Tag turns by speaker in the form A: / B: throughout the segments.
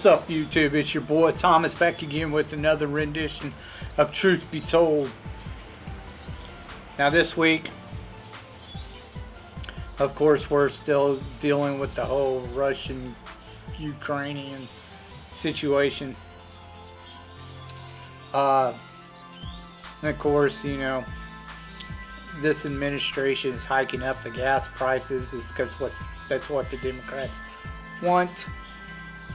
A: What's up, YouTube? It's your boy Thomas back again with another rendition of Truth Be Told. Now this week, of course, we're still dealing with the whole Russian-Ukrainian situation. And of course, you know, this administration is hiking up the gas prices is because that's what the Democrats want.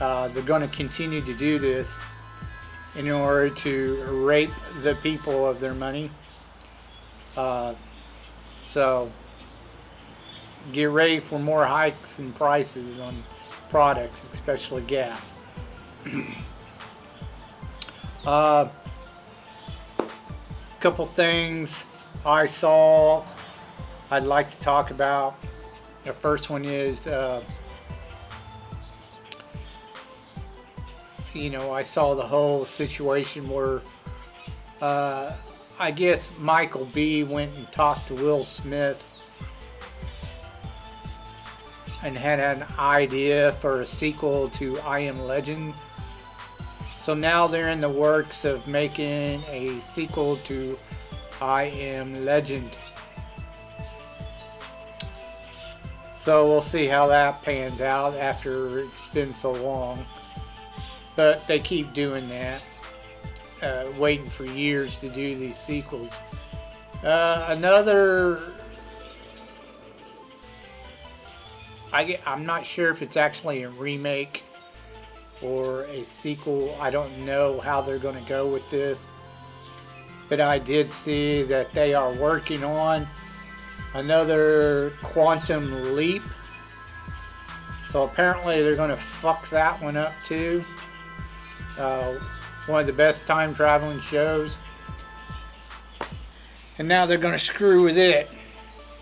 A: They're going to continue to do this in order to rape the people of their money. So get ready for more hikes in prices on products, especially gas. Couple things I saw I'd like to talk about. The first one is you know, I saw the whole situation where I guess Michael B. went and talked to Will Smith and had an idea for a sequel to I Am Legend. So now they're in the works of making a sequel to I Am Legend. So we'll see how that pans out after it's been so long. But they keep doing that, waiting for years to do these sequels. I'm not sure if it's actually a remake or a sequel. I don't know how they're going to go with this. But I did see that they are working on another Quantum Leap. So apparently they're going to fuck that one up too. One of the best time traveling shows, and now they're going to screw with it.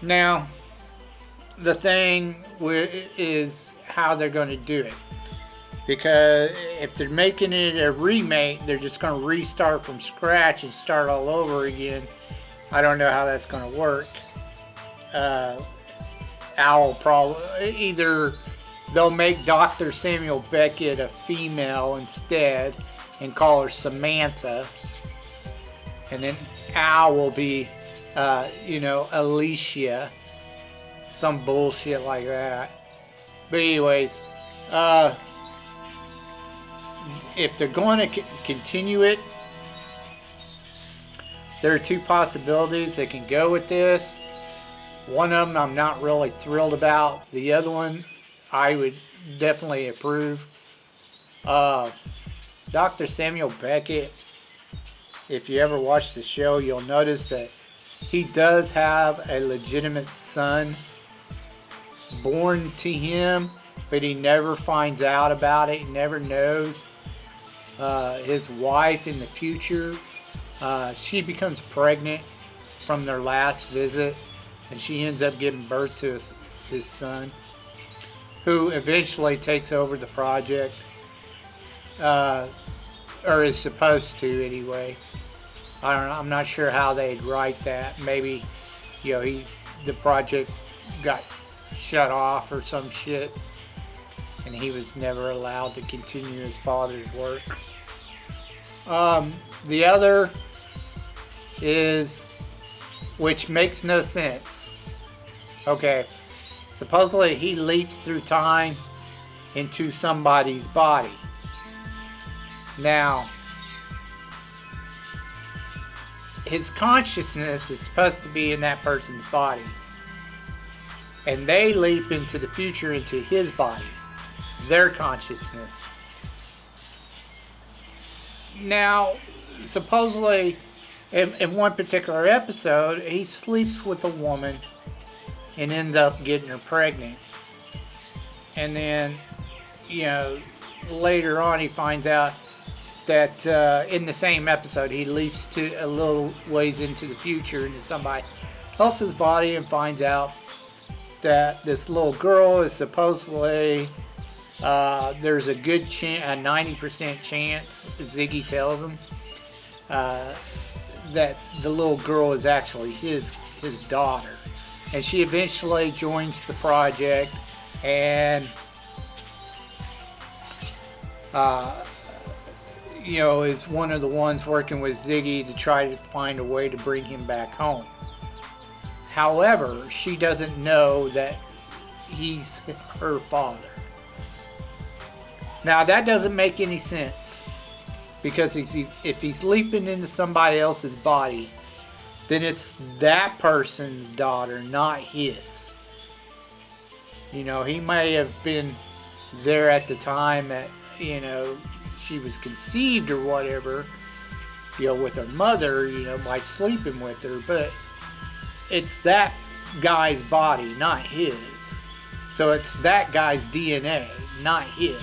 A: Now the thing is how they're going to do it, because if they're making it a remake, they're just going to restart from scratch and start all over again. I don't know how that's going to work. Owl probably either they'll make Dr. Samuel Beckett a female instead and call her Samantha, and then Al will be you know, Alicia, some bullshit like that. But anyways, if they're going to continue it, there are two possibilities they can go with this. One of them I'm not really thrilled about. The other one I would definitely approve. Dr. Samuel Beckett, if you ever watch the show, you'll notice that he does have a legitimate son born to him, but he never finds out about it. He never knows. His wife in the future, she becomes pregnant from their last visit, and she ends up giving birth to his son, who eventually takes over the project, or is supposed to anyway. I don't know. I'm not sure how they'd write that. Maybe, you know, the project got shut off or some shit, and he was never allowed to continue his father's work. The other is, which makes no sense. Okay. Supposedly he leaps through time into somebody's body. Now, his consciousness is supposed to be in that person's body, and they leap into the future into his body, their consciousness. Now, supposedly in one particular episode, he sleeps with a woman and ends up getting her pregnant. And then, you know, later on he finds out that in the same episode he leaps to a little ways into the future into somebody else's body and finds out that this little girl is supposedly there's a good chance, a 90% chance, Ziggy tells him, that the little girl is actually his daughter. And she eventually joins the project, and uh, is one of the ones working with Ziggy to try to find a way to bring him back home. However, she doesn't know that he's her father. Now, that doesn't make any sense, because if he's leaping into somebody else's body, then it's that person's daughter, not his. He may have been there at the time that, she was conceived or whatever, with her mother, by sleeping with her, but it's that guy's body, not his. So it's that guy's DNA, not his.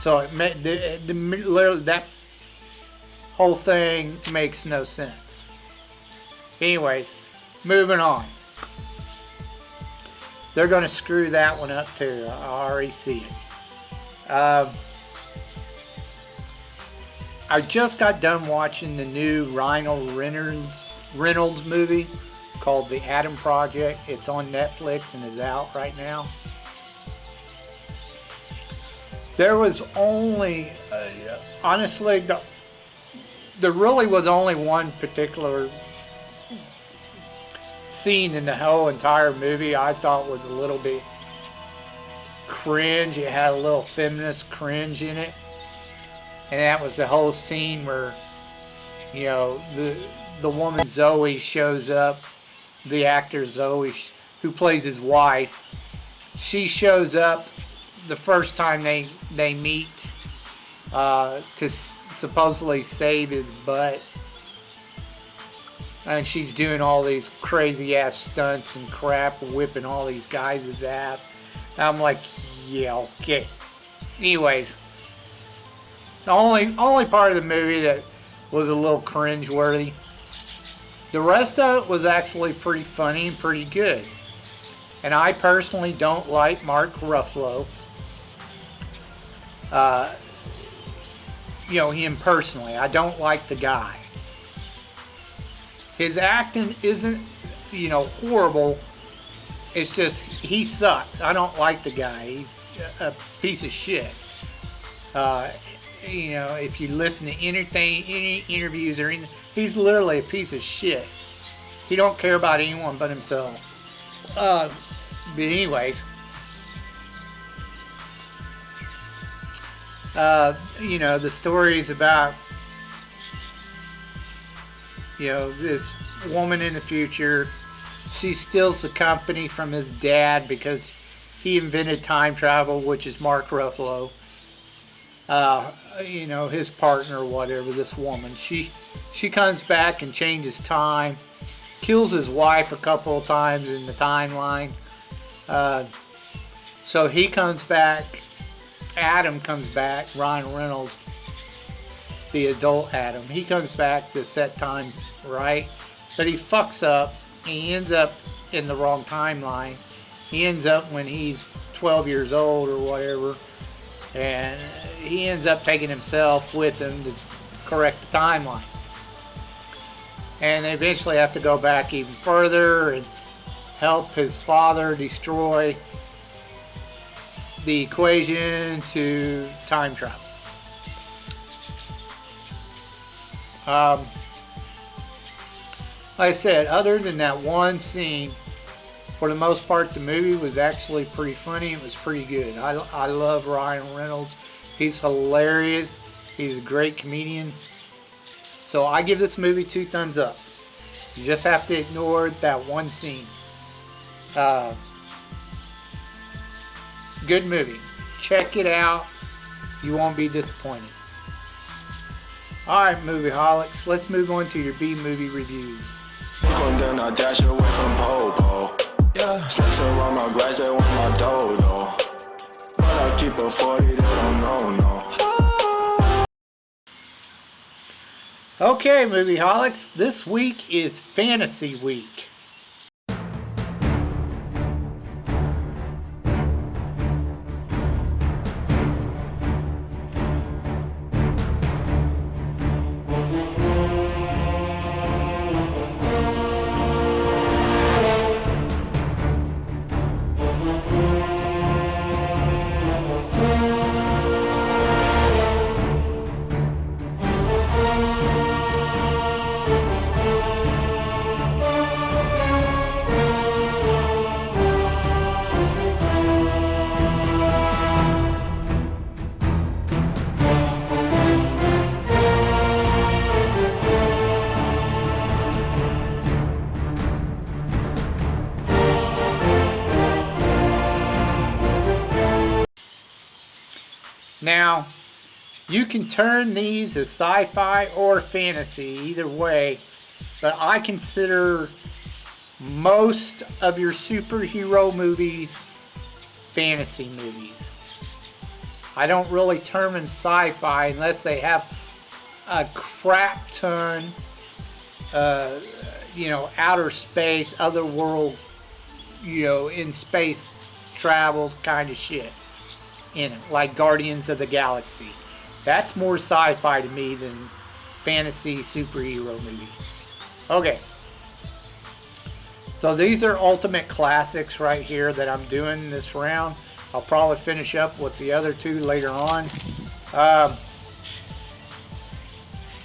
A: So literally that whole thing makes no sense. Anyways, moving on. They're going to screw that one up too. I already see it. I just got done watching the new Ryan Reynolds movie called The Adam Project. It's on Netflix and is out right now. There was only, honestly, there really was only one particular scene in the whole entire movie I thought was a little bit cringe. It had a little feminist cringe in it. And that was the whole scene where, the woman Zoe shows up, the actor Zoe, who plays his wife. She shows up the first time they meet to supposedly save his butt. And she's doing all these crazy ass stunts and crap, whipping all these guys' ass. And I'm like, yeah, okay. Anyways. The only part of the movie that was a little cringe-worthy. The rest of it was actually pretty funny and pretty good. And I personally don't like Mark Ruffalo. Him personally. I don't like the guy. His acting isn't, horrible. It's just, he sucks. I don't like the guy. He's a piece of shit. If you listen to any interviews or anything, he's literally a piece of shit. He don't care about anyone but himself. But anyways, the stories about, this woman in the future. She steals the company from his dad because he invented time travel, which is Mark Ruffalo. His partner or whatever, this woman. She comes back and changes time, kills his wife a couple of times in the timeline. So he comes back, Adam comes back, Ryan Reynolds, the adult Adam. He comes back to set time right, but he fucks up. He ends up in the wrong timeline. He ends up when he's 12 years old or whatever. And he ends up taking himself with him to correct the timeline. And they eventually have to go back even further and help his father destroy the equation to time travel. Like I said, other than that one scene, for the most part, the movie was actually pretty funny. It was pretty good. I love Ryan Reynolds. He's hilarious. He's a great comedian. So I give this movie 2 thumbs up. You just have to ignore that one scene. Good movie. Check it out. You won't be disappointed. Alright, Movieholics. Let's move on to your B-movie reviews.
B: Then I dash away from Popo. Yeah, snakes around my grass, they want my dodo. But I keep a 40, they don't know, no.
A: Okay, Movieholics, this week is Fantasy Week. Now, you can turn these as sci-fi or fantasy, either way, but I consider most of your superhero movies fantasy movies. I don't really term them sci-fi unless they have a crap ton, outer space, other world, in space travel kind of shit in it, like Guardians of the Galaxy. That's more sci-fi to me than fantasy superhero movie. Okay. So these are ultimate classics right here that I'm doing this round. I'll probably finish up with the other two later on.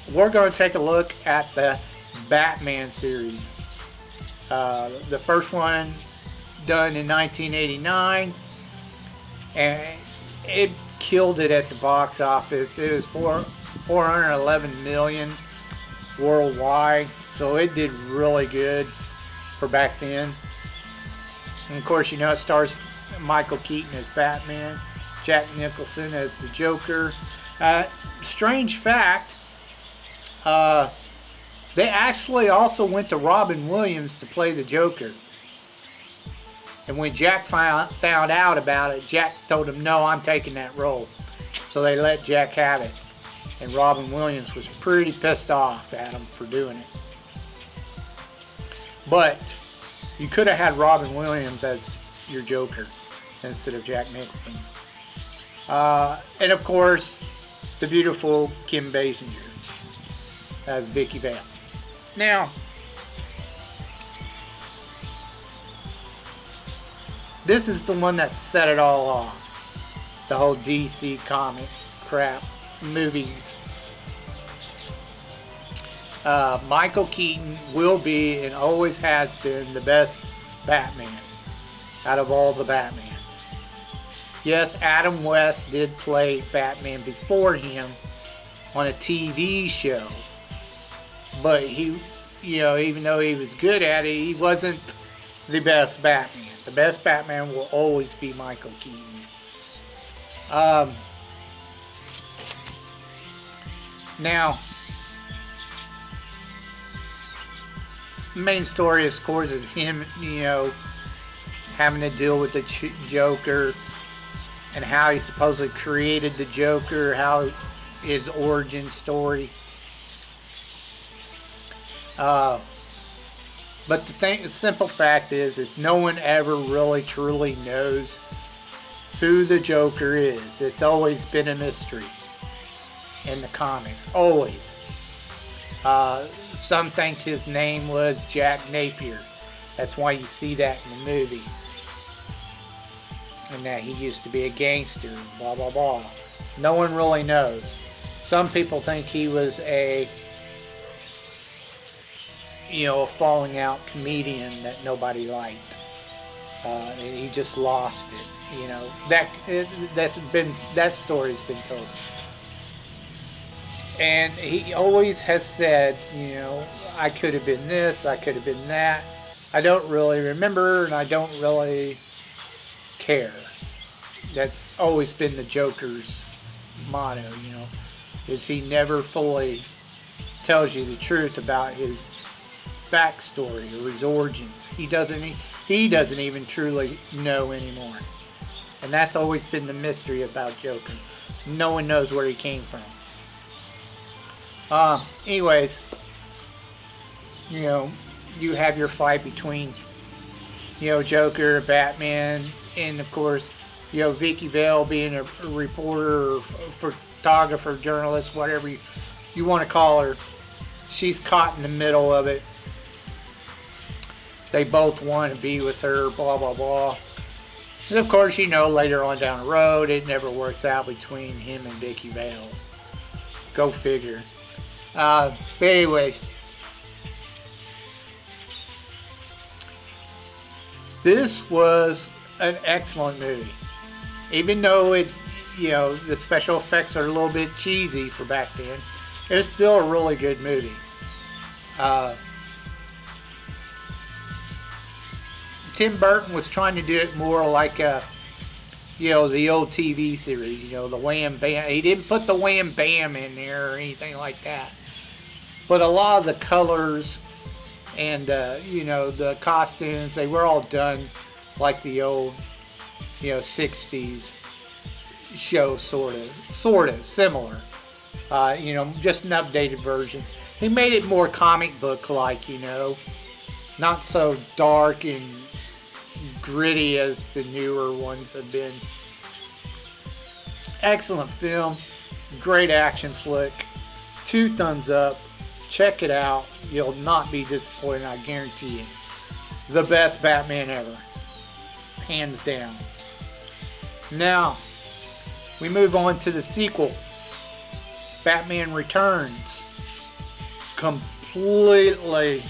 A: We're going to take a look at the Batman series. The first one done in 1989, and it killed it at the box office. It was 411 million worldwide, so it did really good for back then. And of course, it stars Michael Keaton as Batman, Jack Nicholson as the Joker. Strange fact, they actually also went to Robin Williams to play the Joker. And when Jack found out about it, Jack told him, "No, I'm taking that role." So they let Jack have it. And Robin Williams was pretty pissed off at him for doing it. But you could have had Robin Williams as your Joker instead of Jack Nicholson. And of course, the beautiful Kim Basinger as Vicky Vale. Now, this is the one that set it all off. The whole DC comic crap movies. Michael Keaton will be and always has been the best Batman out of all the Batmans. Yes, Adam West did play Batman before him on a TV show, but he, even though he was good at it, he wasn't the best Batman. The best Batman will always be Michael Keaton. Now, the main story, of course, is him, having to deal with the Joker and how he supposedly created the Joker, how his origin story. But the simple fact is no one ever really truly knows who the Joker is. It's always been a mystery in the comics, always. Some think his name was Jack Napier. That's why you see that in the movie. And that he used to be a gangster, blah, blah, blah. No one really knows. Some people think he was a falling out comedian that nobody liked. He just lost it. That story's been told. And he always has said, I could have been this, I could have been that. I don't really remember, and I don't really care. That's always been the Joker's motto, is he never fully tells you the truth about his backstory or his origins. He doesn't even truly know anymore. And that's always been the mystery about Joker. No one knows where he came from. Anyways, you have your fight between, Joker, Batman, and of course, Vicky Vale being a reporter or photographer, journalist, whatever you want to call her. She's caught in the middle of it. They both want to be with her, blah, blah, blah. And of course, later on down the road, it never works out between him and Vicky Vale. Go figure. But anyway, this was an excellent movie. Even though the special effects are a little bit cheesy for back then, it's still a really good movie. Tim Burton was trying to do it more like a the old TV series, the Wham Bam. He didn't put the Wham Bam in there or anything like that. But a lot of the colors and, the costumes, they were all done like the old, 60s show, sort of similar. Just an updated version. He made it more comic book like, not so dark and gritty as the newer ones have been. Excellent film, great action flick, 2 thumbs up. Check it out. You'll not be disappointed, I guarantee you. The best Batman ever, hands down. Now we move on to the sequel, Batman Returns. Completely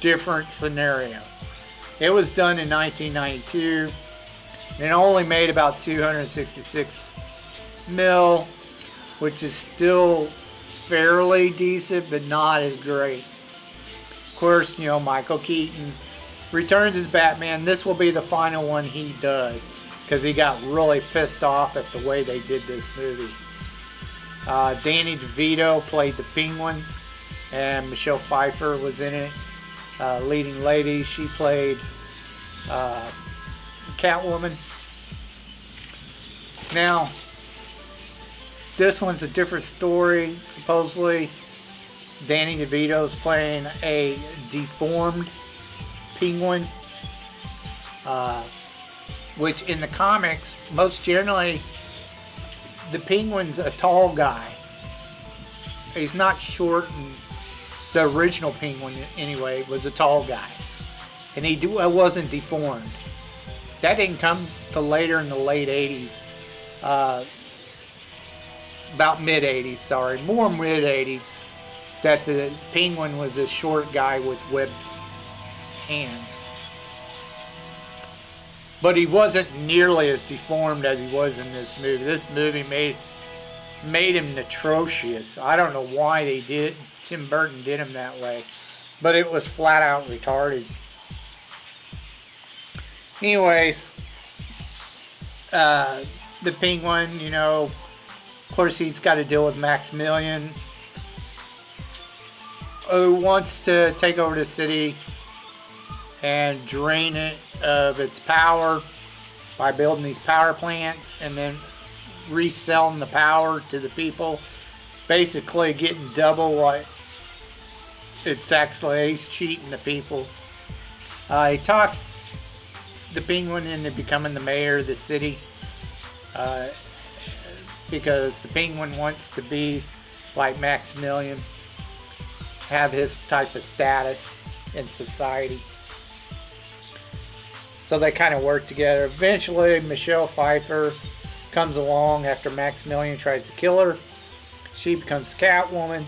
A: different scenario. It was done in 1992 and it only made about 266 mil, which is still fairly decent but not as great. Of course, Michael Keaton returns as Batman. This will be the final one he does because he got really pissed off at the way they did this movie. Danny DeVito played the Penguin and Michelle Pfeiffer was in it. Leading lady, she played Catwoman. Now, this one's a different story. Supposedly, Danny DeVito's playing a deformed Penguin, which in the comics, most generally, the Penguin's a tall guy. He's not short, and the original Penguin, anyway, was a tall guy. And he wasn't deformed. That didn't come till later in the late 80s. About mid-80s, sorry. More mid-80s. That the Penguin was a short guy with webbed hands. But he wasn't nearly as deformed as he was in this movie. This movie made him atrocious. I don't know why Tim Burton did him that way. But it was flat out retarded. Anyways, the Penguin, of course he's got to deal with Maximilian, who wants to take over the city and drain it of its power by building these power plants and then reselling the power to the people, basically getting double what it's actually. He's cheating the people. He talks the Penguin into becoming the mayor of the city because the Penguin wants to be like Maximilian, have his type of status in society. So they kind of work together. Eventually, Michelle Pfeiffer comes along after Maximilian tries to kill her. She becomes Catwoman.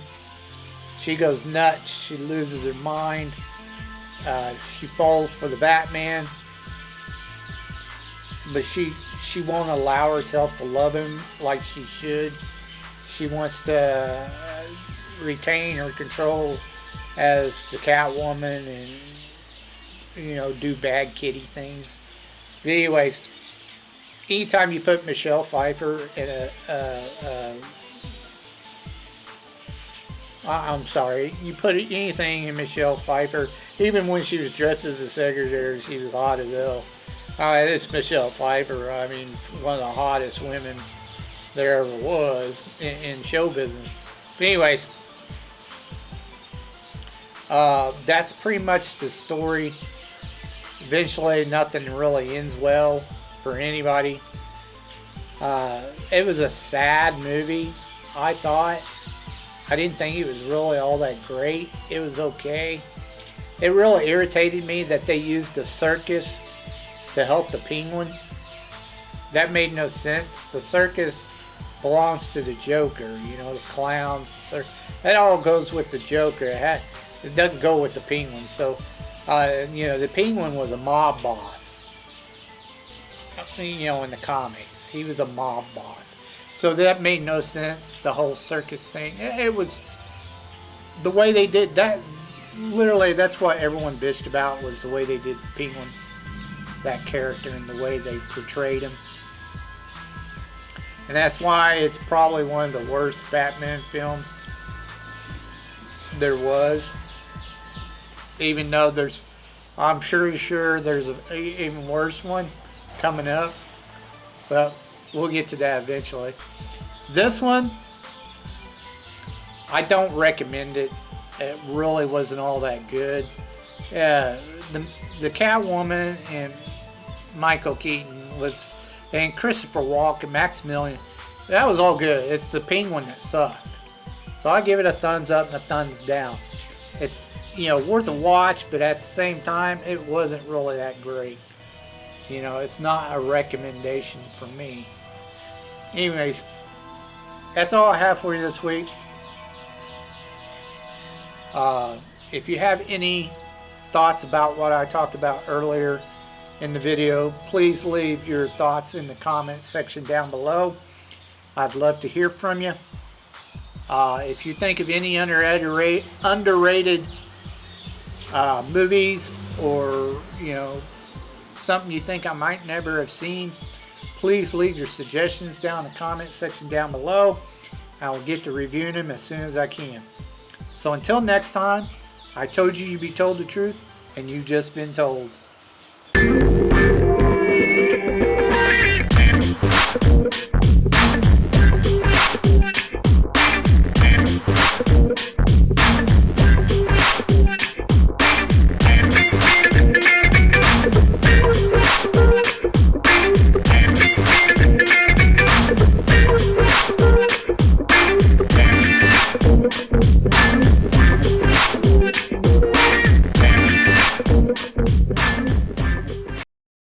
A: She goes nuts. She loses her mind. She falls for the Batman. But she won't allow herself to love him like she should. She wants to retain her control as the Catwoman and do bad kitty things. But anyways, anytime you put Michelle Pfeiffer in you put anything in Michelle Pfeiffer, even when she was dressed as a secretary, she was hot as hell. This Michelle Pfeiffer, I mean, one of the hottest women there ever was in show business. But anyways, that's pretty much the story. Eventually, nothing really ends well for anybody. It was a sad movie, I thought. I didn't think it was really all that great. It was okay. It really irritated me that they used a circus to help the Penguin. That made no sense. The circus belongs to the Joker, the clowns. That all goes with the Joker. It doesn't go with the Penguin. So, the Penguin was a mob boss. In the comics, he was a mob boss. So that made no sense, the whole circus thing. It was the way they did that. Literally, that's what everyone bitched about, was the way they did the Penguin. that character and the way they portrayed him. And that's why it's probably one of the worst Batman films there was. Even though I'm sure there's an even worse one coming up. But we'll get to that eventually. This one, I don't recommend it. It really wasn't all that good. The Catwoman and Michael Keaton and Christopher Walken, Maximilian, that was all good. It's the Penguin that sucked. So I give it a thumbs up and a thumbs down. It's worth a watch, but at the same time, it wasn't really that great. It's not a recommendation for me. Anyways, that's all I have for you this week. If you have any thoughts about what I talked about earlier in the video, please leave your thoughts in the comments section down below. I'd love to hear from you. If you think of any underrated movies, or something you think I might never have seen, please leave your suggestions down in the comments section down below. I will get to reviewing them as soon as I can. So until next time, I told you you'd be told the truth, and you've just been told.